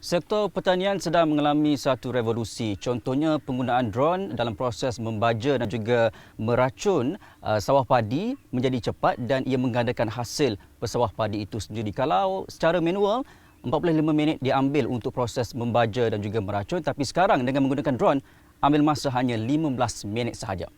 Sektor pertanian sedang mengalami satu revolusi. Contohnya penggunaan drone dalam proses membaja dan juga meracun sawah padi menjadi cepat dan ia menggandakan hasil pesawah padi itu sendiri. Kalau secara manual, 45 minit diambil untuk proses membaja dan juga meracun, tapi sekarang dengan menggunakan drone, ambil masa hanya 15 minit sahaja.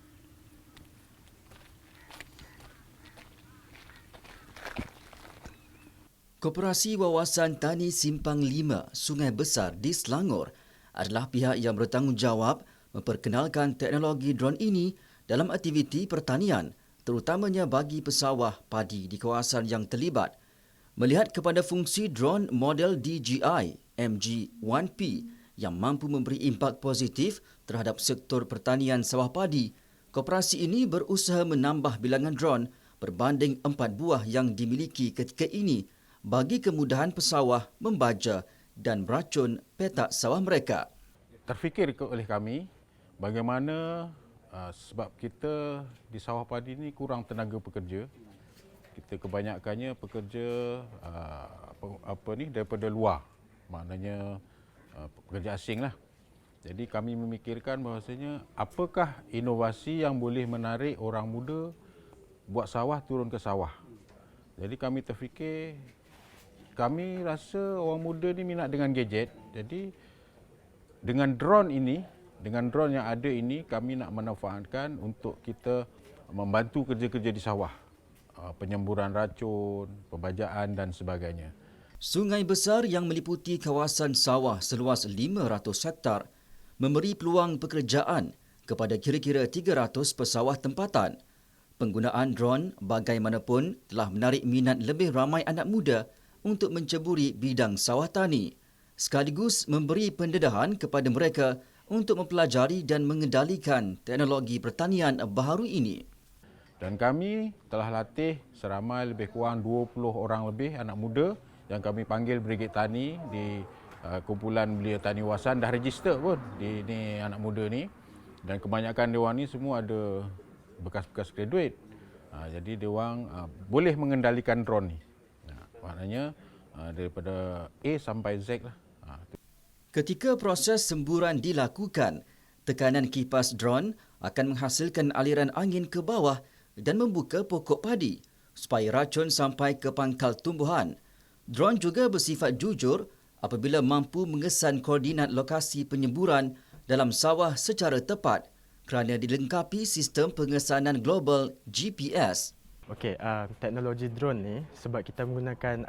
Koperasi Wawasan Tani Simpang 5 Sungai Besar di Selangor adalah pihak yang bertanggungjawab memperkenalkan teknologi drone ini dalam aktiviti pertanian, terutamanya bagi pesawah padi di kawasan yang terlibat. Melihat kepada fungsi drone model DJI MG-1P yang mampu memberi impak positif terhadap sektor pertanian sawah padi, koperasi ini berusaha menambah bilangan drone berbanding 4 buah yang dimiliki ketika ini bagi kemudahan pesawah membaja dan meracun petak sawah mereka. Terfikir oleh kami bagaimana sebab kita di sawah padi ini kurang tenaga pekerja. Kita kebanyakannya pekerja daripada luar. Maknanya pekerja asing lah. Jadi kami memikirkan bahawasanya apakah inovasi yang boleh menarik orang muda buat sawah turun ke sawah. Jadi kami terfikir, kami rasa orang muda ni minat dengan gadget. Jadi dengan drone ini, dengan drone yang ada ini, kami nak manfaatkan untuk kita membantu kerja-kerja di sawah. Penyemburan racun, pembajaan dan sebagainya. Sungai Besar yang meliputi kawasan sawah seluas 500 hektar memberi peluang pekerjaan kepada kira-kira 300 pesawah tempatan. Penggunaan drone bagaimanapun telah menarik minat lebih ramai anak muda untuk menceburi bidang sawah tani, sekaligus memberi pendedahan kepada mereka untuk mempelajari dan mengendalikan teknologi pertanian baharu ini. Dan kami telah latih seramai lebih kurang 20 orang lebih anak muda yang kami panggil Brigade Tani di kumpulan belia tani wawasan, dah register pun di ni anak muda ni, dan kebanyakan dia orang ni semua ada bekas-bekas graduate. Jadi dia orang boleh mengendalikan drone ni. Maknanya daripada A sampai Z lah. Ketika proses semburan dilakukan, tekanan kipas drone akan menghasilkan aliran angin ke bawah dan membuka pokok padi supaya racun sampai ke pangkal tumbuhan. Drone juga bersifat jujur apabila mampu mengesan koordinat lokasi penyemburan dalam sawah secara tepat kerana dilengkapi sistem pengesanan global GPS. Okey, teknologi drone ni sebab kita menggunakan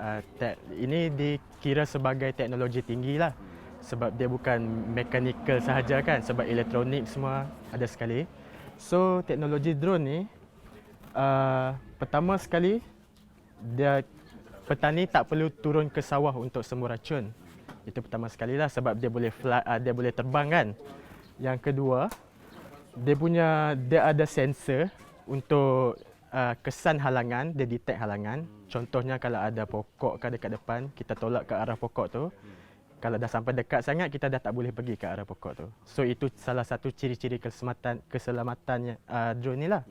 ini dikira sebagai teknologi tinggi lah. Sebab dia bukan mechanical sahaja kan, sebab elektronik semua ada sekali. So teknologi drone ni pertama sekali petani tak perlu turun ke sawah untuk sembur racun. Itu pertama sekali lah sebab dia boleh terbang kan. Yang kedua, dia ada sensor untuk kesan halangan, dia detect halangan. Contohnya kalau ada pokok ke dekat depan, kita tolak ke arah pokok tu. Kalau dah sampai dekat sangat, kita dah tak boleh pergi ke arah pokok tu. So itu salah satu ciri-ciri keselamatannya drone ni lah.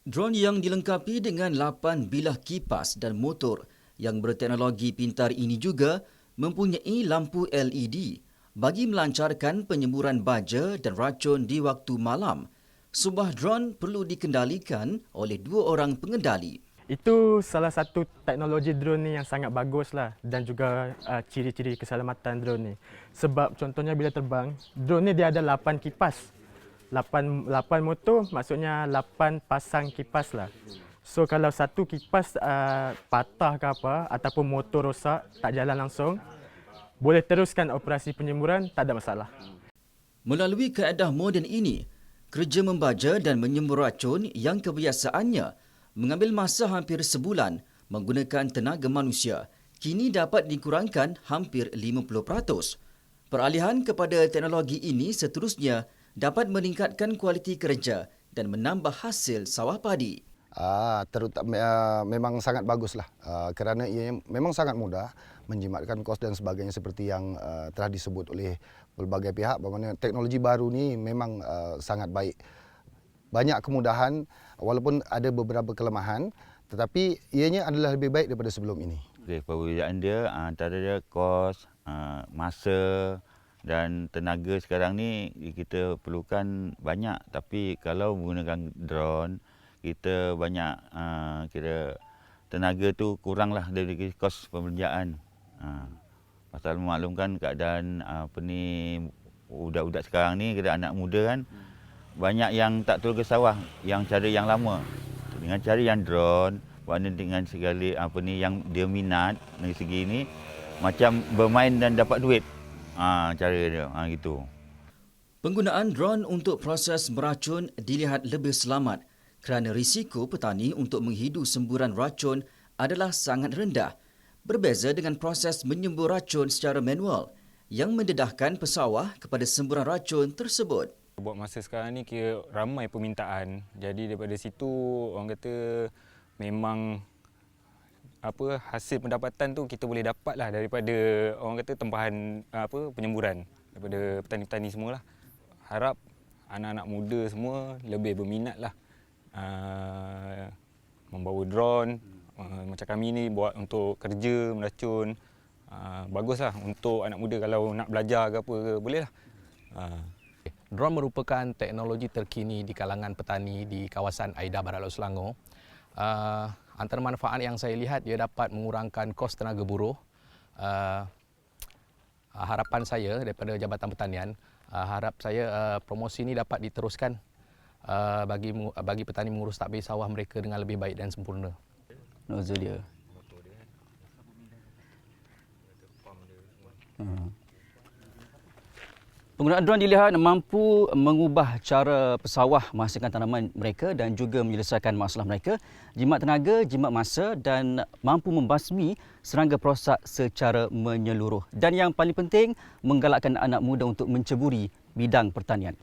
Drone yang dilengkapi dengan 8 bilah kipas dan motor yang berteknologi pintar ini juga mempunyai lampu LED bagi melancarkan penyemburan baja dan racun di waktu malam. Sebuah drone perlu dikendalikan oleh 2 orang pengendali. Itu salah satu teknologi drone ni yang sangat bagus lah dan juga ciri-ciri keselamatan drone ni. Sebab contohnya bila terbang, drone ni dia ada 8 kipas. 8 motor maksudnya 8 pasang kipas lah. So kalau satu kipas patah ke apa ataupun motor rosak, tak jalan langsung, boleh teruskan operasi penyemburan, tak ada masalah. Melalui kaedah moden ini, kerja membaja dan menyembur racun yang kebiasaannya mengambil masa hampir sebulan menggunakan tenaga manusia, kini dapat dikurangkan hampir 50%. Peralihan kepada teknologi ini seterusnya dapat meningkatkan kualiti kerja dan menambah hasil sawah padi. Memang sangat baguslah kerana ia memang sangat mudah menjimatkan kos dan sebagainya seperti yang telah disebut oleh pelbagai pihak bahawa teknologi baru ni memang sangat baik. Banyak kemudahan walaupun ada beberapa kelemahan, tetapi ianya adalah lebih baik daripada sebelum ini. Perbezaan dia antara dia kos, masa dan tenaga sekarang ni kita perlukan banyak, tapi kalau menggunakan drone kita banyak kira tenaga tu kuranglah dari kos pembelanjaan. Pasal memaklumkan keadaan budak-budak sekarang ni, kira anak muda kan, banyak yang tak turun ke sawah, yang cara yang lama. Dengan cara yang drone, maknanya dengan segala yang dia minat dari segi ni, macam bermain dan dapat duit. Cara dia gitu. Penggunaan drone untuk proses meracun dilihat lebih selamat kerana risiko petani untuk menghidu semburan racun adalah sangat rendah, berbeza dengan proses menyembur racun secara manual yang mendedahkan pesawah kepada semburan racun tersebut. Buat masa sekarang ni kira ramai permintaan. Jadi daripada situ orang kata memang hasil pendapatan tu kita boleh dapatlah daripada orang kata tempahan penyemburan daripada petani-petani semualah. Harap anak-anak muda semua lebih berminatlah membawa drone. Macam kami ni buat untuk kerja meracun. Baguslah untuk anak muda kalau nak belajar ke apa ke, bolehlah. Drone merupakan teknologi terkini di kalangan petani di kawasan Aida Barat Laut Selangor. Antara manfaat yang saya lihat, dia dapat mengurangkan kos tenaga buruh. Harapan saya daripada Jabatan Pertanian, harap saya promosi ini dapat diteruskan bagi petani mengurus takbir sawah mereka dengan lebih baik dan sempurna. Nozzle dia. Penggunaan drone dilihat mampu mengubah cara pesawah menghasilkan tanaman mereka dan juga menyelesaikan masalah mereka, jimat tenaga, jimat masa dan mampu membasmi serangga perosak secara menyeluruh. Dan yang paling penting, menggalakkan anak muda untuk menceburi bidang pertanian.